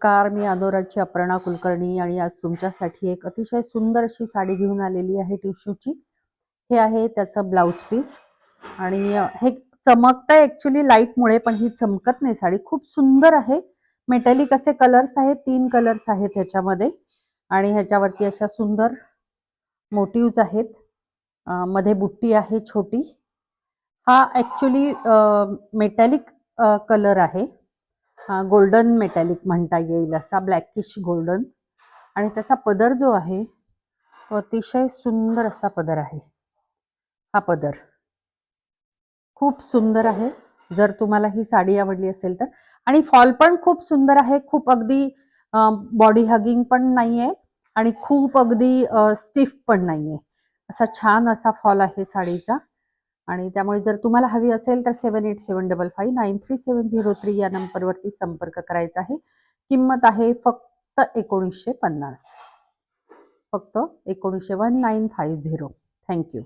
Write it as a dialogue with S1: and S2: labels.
S1: नमस्कार, मी अनोराची अपर्णा कुलकर्णी आणि आज तुमच्यासाठी एक अतिशय सुंदर अशी साडी घेऊन आलेली आहे टिश्यूची. हे आहे त्याचं ब्लाउज पीस आणि हे चमकतंय ॲक्च्युअली लाईटमुळे, पण ही चमकत नाही साडी. खूप सुंदर आहे. मेटॅलिक असे कलर्स आहेत, 3 कलर्स आहेत ह्याच्यामध्ये आणि ह्याच्यावरती अशा सुंदर मोटिव्ज आहेत. मध्ये बुट्टी आहे छोटी. हा ॲक्च्युअली मेटॅलिक कलर आहे. गोल्डन मेटॅलिक म्हणता येईल, असा ब्लॅकिश गोल्डन. आणि त्याचा पदर जो आहे तो अतिशय सुंदर असा पदर आहे. हा पदर खूप सुंदर आहे. जर तुम्हाला ही साडी आवडली असेल तर. आणि फॉल पण खूप सुंदर आहे. खूप अगदी बॉडी हगिंग पण नाहीये आणि खूप अगदी स्टिफ पण नाहीये. असा छान असा फॉल आहे साडीचा. आणि त्यामुळे जर तुम्हाला हवी असेल तर 7875593703 या नंबरवरती संपर्क करायचा आहे. किंमत आहे फक्त 1950. फक्त 1950. Thank you.